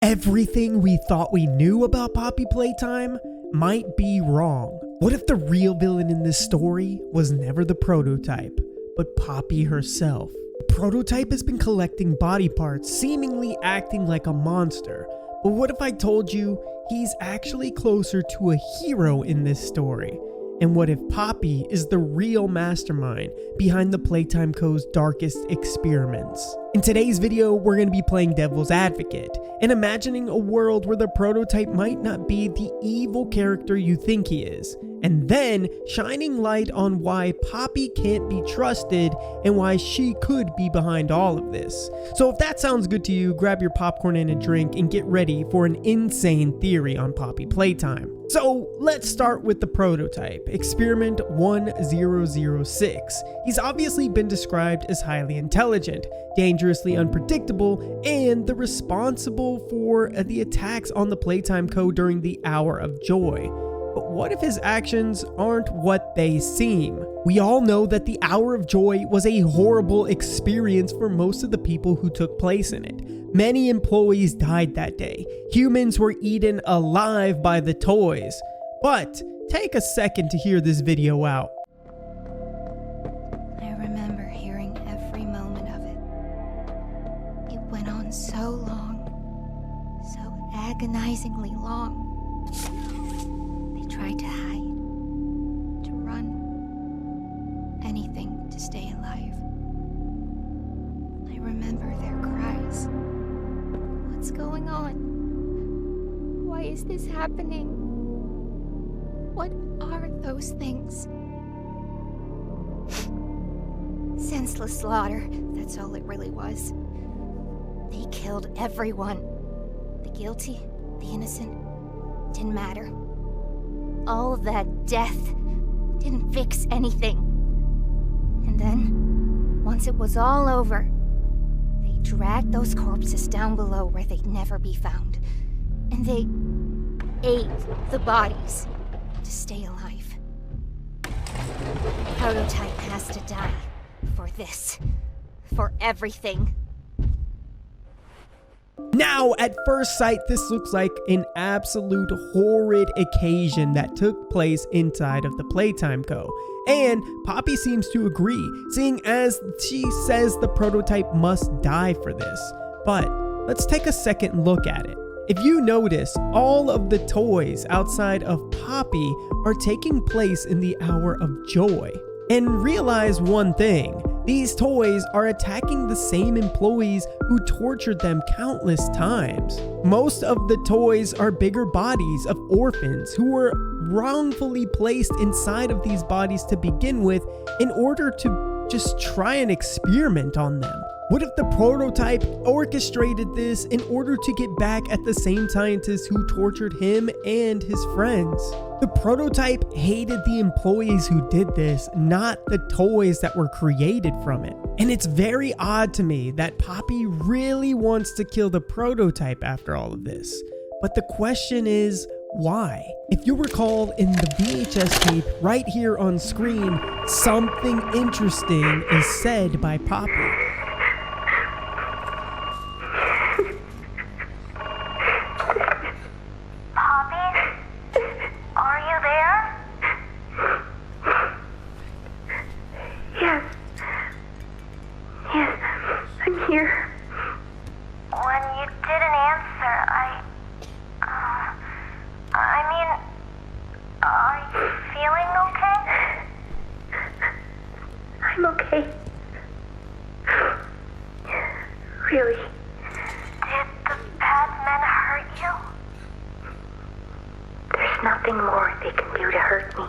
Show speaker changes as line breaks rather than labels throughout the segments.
Everything we thought we knew about Poppy Playtime might be wrong. What if the real villain in this story was never the prototype, but Poppy herself? The prototype has been collecting body parts, seemingly acting like a monster. But what if I told you he's actually closer to a hero in this story? And what if Poppy is the real mastermind behind the Playtime Co's darkest experiments? In today's video, we're going to be playing Devil's Advocate and imagining a world where the prototype might not be the evil character you think he is, and then shining light on why Poppy can't be trusted and why she could be behind all of this. So if that sounds good to you, grab your popcorn and a drink and get ready for an insane theory on Poppy Playtime. So let's start with the prototype, Experiment 1006. He's obviously been described as highly intelligent, dangerously unpredictable, and the responsible for the attacks on the Playtime Co during the Hour of Joy. But what if his actions aren't what they seem? We all know that the Hour of Joy was a horrible experience for most of the people who took place in it. Many employees died that day. Humans were eaten alive by the toys. But take a second to hear this video out.
I remember hearing every moment of it. It went on so long, so agonizingly long. They tried to hide, to run, anything to stay alive. I remember their cries. What's going on? Why is this happening? What are those things? Senseless slaughter, that's all it really was. They killed everyone. The guilty, the innocent, didn't matter. All of that death didn't fix anything. And then, once it was all over, they dragged those corpses down below where they'd never be found. And they ate the bodies to stay alive. The prototype has to die for this, for everything.
Now, at first sight, this looks like an absolute horrid occasion that took place inside of the Playtime Co. And Poppy seems to agree, seeing as she says the prototype must die for this. But let's take a second look at it. If you notice, all of the toys outside of Poppy are taking place in the Hour of Joy. And realize one thing, these toys are attacking the same employees who tortured them countless times. Most of the toys are bigger bodies of orphans who were wrongfully placed inside of these bodies to begin with in order to just try and experiment on them. What if the prototype orchestrated this in order to get back at the same scientists who tortured him and his friends? The prototype hated the employees who did this, not the toys that were created from it. And it's very odd to me that Poppy really wants to kill the prototype after all of this. But the question is, why? If you recall in the VHS tape right here on screen, something interesting is said by Poppy.
Really? Did the bad men hurt you? There's nothing more they can do to hurt me.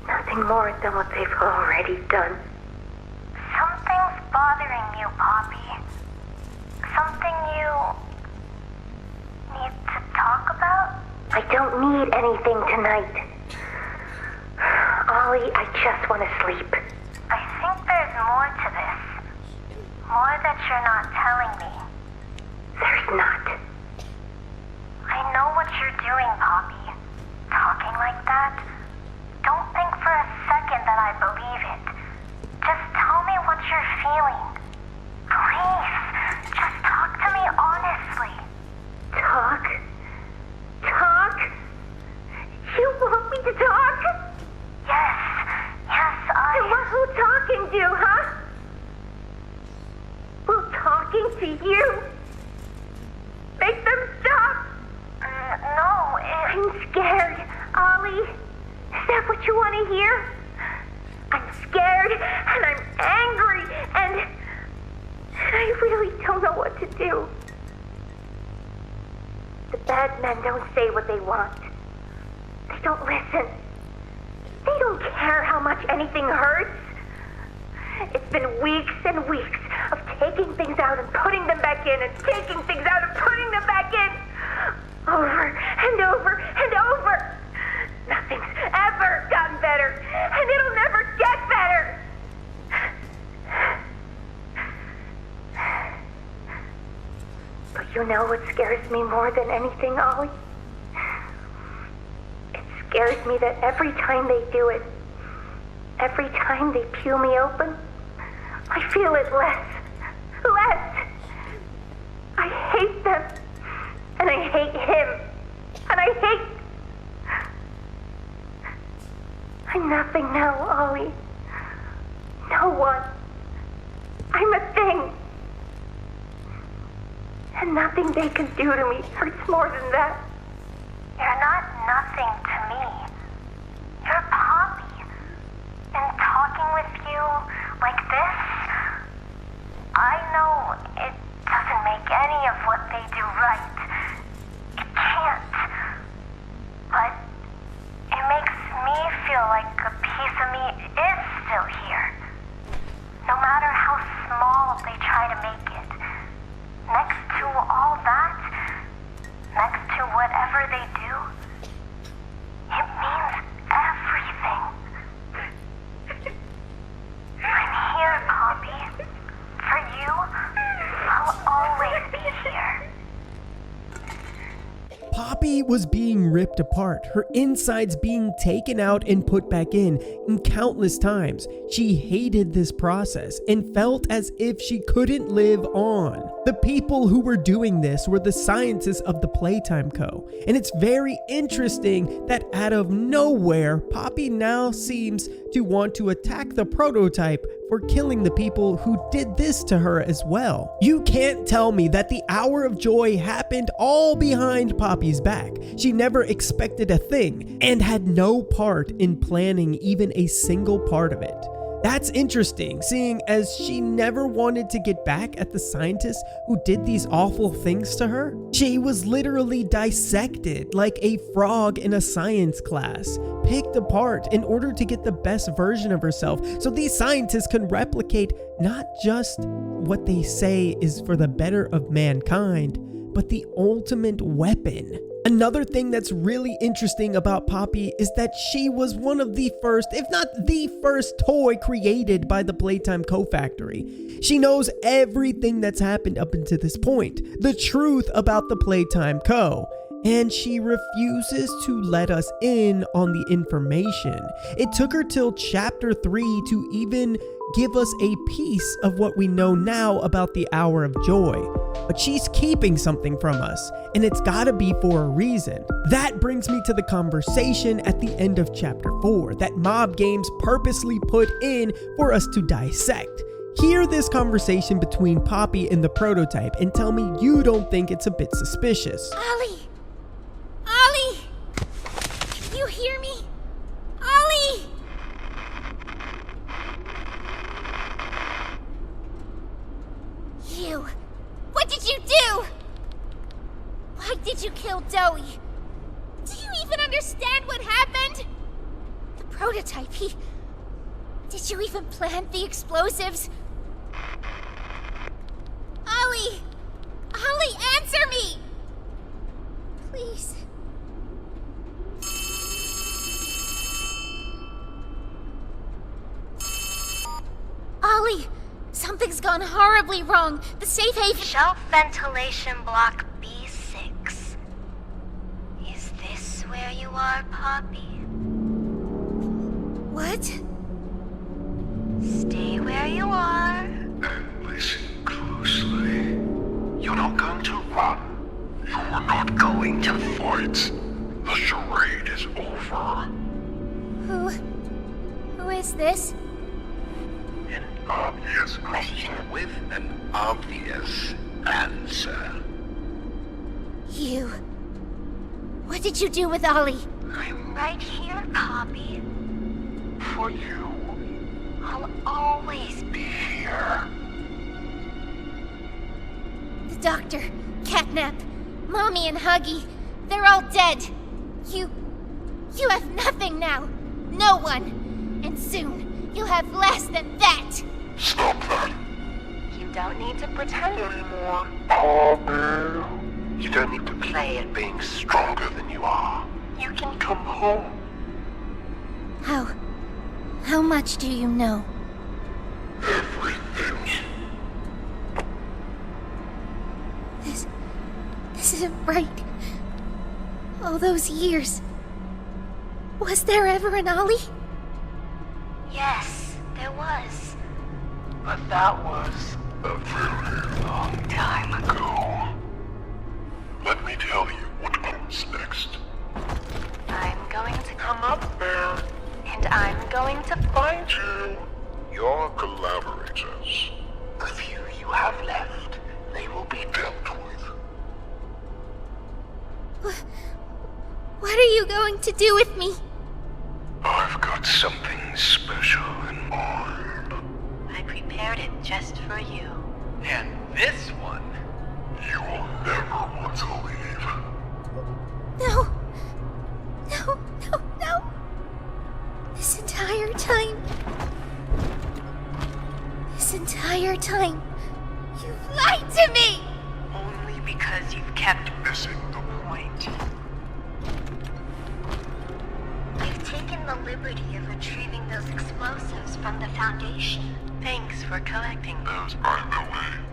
Nothing more than what they've already done. Something's bothering you, Poppy. Something you need to talk about? I don't need anything tonight. Ollie, I just want to sleep. I think there's more to this. More that you're not telling me. There's not. I know what you're doing, Poppy. Talking like that. Don't think for a second that I believe it. Just tell me what you're feeling. Please, just talk to me you. Make them stop. No, I'm scared, Ollie. Is that what you want to hear? I'm scared, and I'm angry, and I really don't know what to do. The bad men don't say what they want. They don't listen. They don't care how much anything hurts. It's been weeks and weeks of taking things out and putting them back in, and taking things out and putting them back in. Over and over and over. Nothing's ever gotten better, and it'll never get better. But you know what scares me more than anything, Ollie? It scares me that every time they do it, every time they peel me open, I feel it less. I hate them, and I hate him, and I hate... I'm nothing now, Ollie. No one. I'm a thing. And nothing they can do to me hurts more than that.
You're not nothing to me. You're Poppy. And talking with you like this, I know it doesn't make any of what they do right. It can't. But it makes me feel like a piece of me is still here. No matter how small they try to make it. Next to all that, next to whatever they do, it means everything. I'm here, Poppy. For you, I'll always be here.
Poppy was being ripped apart, her insides being taken out and put back in countless times. She hated this process and felt as if she couldn't live on. The people who were doing this were the scientists of the Playtime Co. And it's very interesting that out of nowhere, Poppy now seems to want to attack the prototype for killing the people who did this to her as well. You can't tell me that the hour of joy happened all behind Poppy's back. She never expected a thing and had no part in planning even a single part of it. That's interesting, seeing as she never wanted to get back at the scientists who did these awful things to her. She was literally dissected like a frog in a science class, picked apart in order to get the best version of herself so these scientists can replicate not just what they say is for the better of mankind, but the ultimate weapon. Another thing that's really interesting about Poppy is that she was one of the first, if not the first toy created by the Playtime Co factory. She knows everything that's happened up until this point, the truth about the Playtime Co, and she refuses to let us in on the information. It took her till chapter 3 to even give us a piece of what we know now about the Hour of Joy. But she's keeping something from us, and it's gotta be for a reason. That brings me to the conversation at the end of chapter 4 that Mob Games purposely put in for us to dissect. Hear this conversation between Poppy and the prototype and tell me you don't think it's a bit suspicious.
Ollie! Ollie! Can you hear me? Ollie! You! What did you do? Why did you kill Dowie? Do you even understand what happened? The prototype, Did you even plant the explosives? Ollie! Ollie, answer me! Please. Ollie! Something's gone horribly wrong. The safe haven...
Shelf ventilation block B6. Is this where you are, Poppy?
What?
Stay where you are.
And listen closely. You're not going to run. You're not going to fight. The charade is over.
Who is this?
An obvious question with an obvious Answer.
You... What did you do with Ollie?
I'm right here, Poppy.
For you,
I'll always
be here.
The doctor, Catnap, Mommy and Huggy, they're all dead. You have nothing now. No one. And soon, you'll have less than that.
Stop that.
You don't need to pretend anymore.
Poppy. You don't need to play at being stronger than you are. You can come home.
How much do you know?
Everything.
This isn't right. All those years. Was there ever an Ollie?
Yes, there was.
But that was a very long time ago. Let me tell you what comes next.
I'm going to
Come up there.
and I'm going to
Find you. Your collaborators. The few you have left, they will be dealt with.
What are you going to do with me?
I've got something special in mind.
I prepared it just for you.
And this one,
You will never want to leave.
No. No, no, no. This entire time, you've lied to me!
only because you've kept
Missing the
point.
I've taken the liberty of retrieving those explosives from the Foundation. Thanks for collecting them.
those, by the way.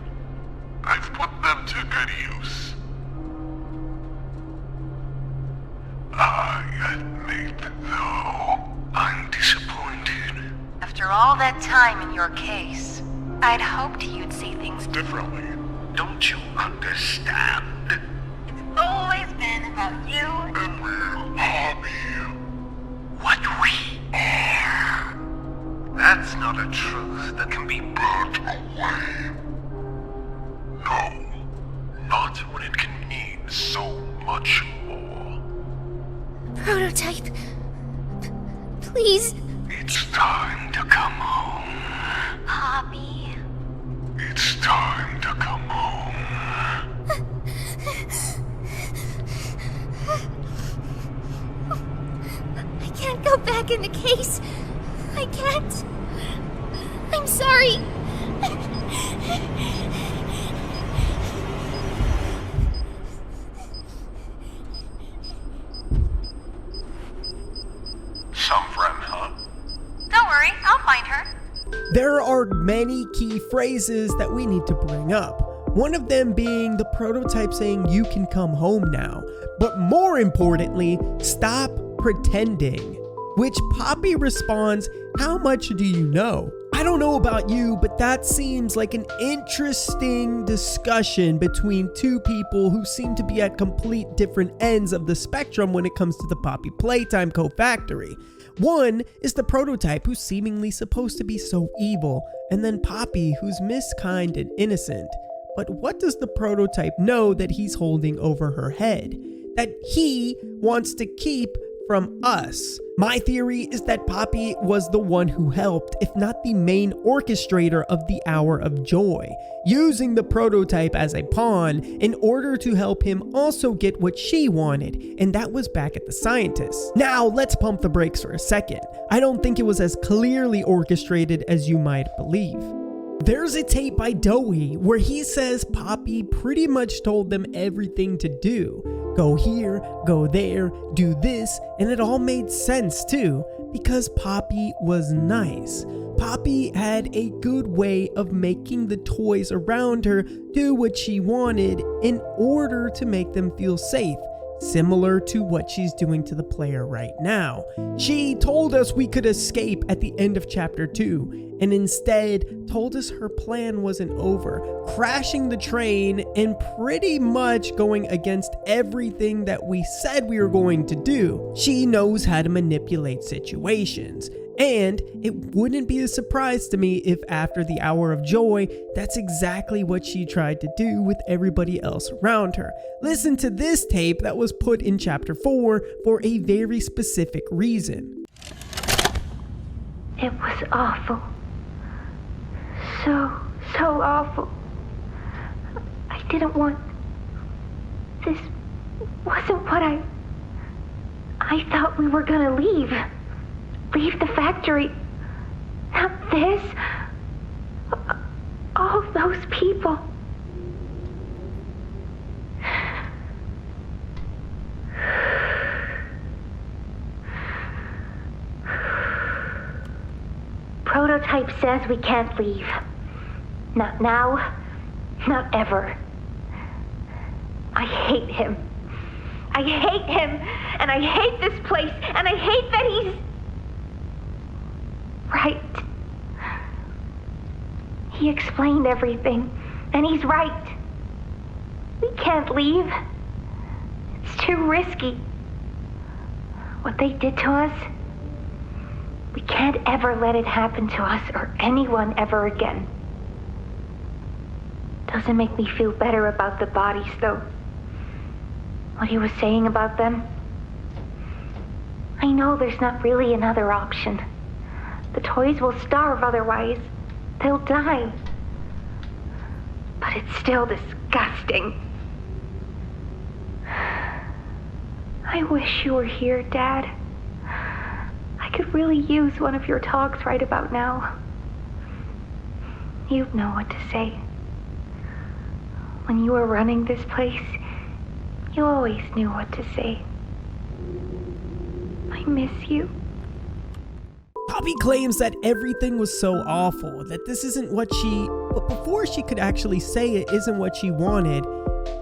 I've put them to good use. I admit, though, I'm disappointed.
After all that time in your case, I'd hoped you'd see things
Differently, don't you understand?
It's always been about you.
And we'll harm you.
What we are. That's not a truth that can be
Burnt away. No, not when it can mean so much more.
Prototype. Please.
It's time to come home.
Poppy.
It's time to come home.
I can't go back in the case. I can't. I'm sorry.
Some friend, huh?
Don't worry, I'll find her.
There are many key phrases that we need to bring up. One of them being the prototype saying you can come home now. But more importantly, stop pretending. Which Poppy responds, how much do you know? I don't know about you, but that seems like an interesting discussion between two people who seem to be at complete different ends of the spectrum when it comes to the Poppy Playtime Co factory. One is the prototype who's seemingly supposed to be so evil, and then Poppy who's miskind and innocent. But what does the prototype know that he's holding over her head? That he wants to keep from us? My theory is that Poppy was the one who helped, if not the main orchestrator of the Hour of Joy, using the prototype as a pawn in order to help him also get what she wanted, and that was back at the scientists. Now, let's pump the brakes for a second. I don't think it was as clearly orchestrated as you might believe. There's a tape by Dowie where he says Poppy pretty much told them everything to do. Go here, go there, do this, and it all made sense too, because Poppy was nice. Poppy had a good way of making the toys around her do what she wanted in order to make them feel safe, similar to what she's doing to the player right now. She told us we could escape at the end of chapter 2, and instead told us her plan wasn't over, crashing the train and pretty much going against everything that we said we were going to do. She knows how to manipulate situations, And it wouldn't be a surprise to me if after the hour of joy, that's exactly what she tried to do with everybody else around her. Listen to this tape that was put in chapter 4 for a very specific reason.
It was awful. So awful. I didn't want... This wasn't what I thought we were gonna leave. Leave the factory. Not this. All those people. Prototype says we can't leave. Not now, not ever. I hate him. I hate him, and I hate this place, and I hate that he's... right. He explained everything, and he's right. We can't leave. It's too risky. What they did to us, we can't ever let it happen to us or anyone ever again. Doesn't make me feel better about the bodies, though. What he was saying about them. I know there's not really another option. The toys will starve otherwise. They'll die. But it's still disgusting. I wish you were here, Dad. I could really use one of your talks right about now. You'd know what to say. When you were running this place, you always knew what to say. I miss you.
Poppy claims that everything was so awful, that this isn't what she... But before she could actually say it isn't what she wanted,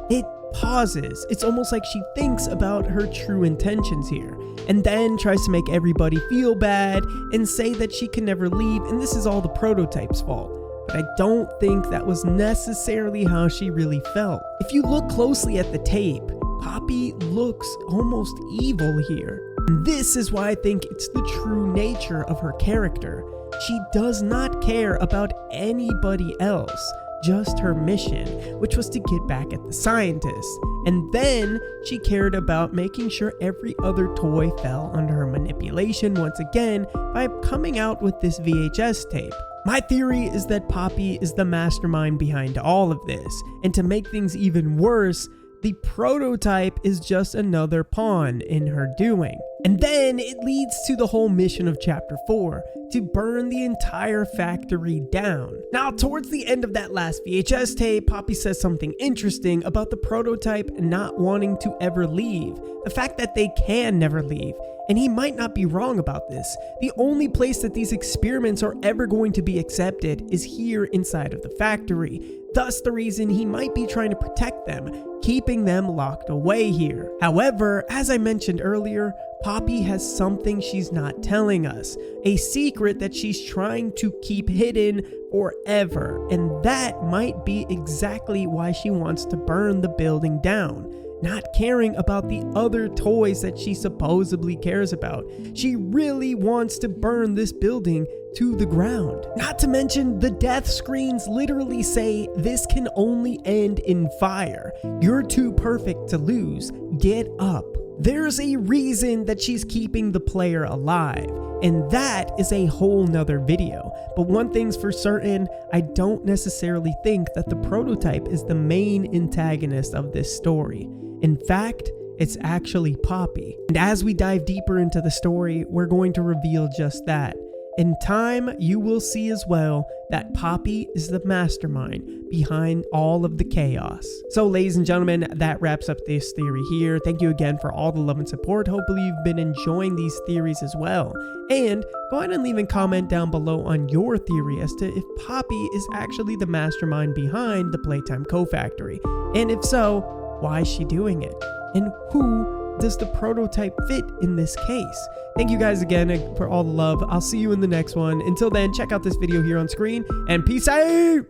it pauses. It's almost like she thinks about her true intentions here, and then tries to make everybody feel bad and say that she can never leave and this is all the prototype's fault. But I don't think that was necessarily how she really felt. If you look closely at the tape, Poppy looks almost evil here. And this is why I think it's the true nature of her character. She does not care about anybody else, just her mission, which was to get back at the scientists. And then she cared about making sure every other toy fell under her manipulation once again by coming out with this VHS tape. My theory is that Poppy is the mastermind behind all of this, and to make things even worse, the prototype is just another pawn in her doing. And then it leads to the whole mission of chapter 4, to burn the entire factory down. Now, towards the end of that last VHS tape, Poppy says something interesting about the prototype not wanting to ever leave. The fact that they can never leave. And he might not be wrong about this. The only place that these experiments are ever going to be accepted is here inside of the factory. Thus the reason he might be trying to protect them, keeping them locked away here. However, as I mentioned earlier, Poppy has something she's not telling us. A secret that she's trying to keep hidden forever. And that might be exactly why she wants to burn the building down. Not caring about the other toys that she supposedly cares about. She really wants to burn this building to the ground. Not to mention, the death screens literally say, "This can only end in fire. You're too perfect to lose. Get up." There's a reason that she's keeping the player alive, and that is a whole nother video. But one thing's for certain, I don't necessarily think that the prototype is the main antagonist of this story. In fact, it's actually Poppy. And as we dive deeper into the story, we're going to reveal just that. In time, you will see as well that Poppy is the mastermind behind all of the chaos. So ladies and gentlemen, that wraps up this theory here. Thank you again for all the love and support. Hopefully you've been enjoying these theories as well. And go ahead and leave a comment down below on your theory as to if Poppy is actually the mastermind behind the Playtime Co factory. And if so, why is she doing it? And who does the prototype fit in this case? Thank you guys again for all the love. I'll see you in the next one. Until then, check out this video here on screen, and peace out!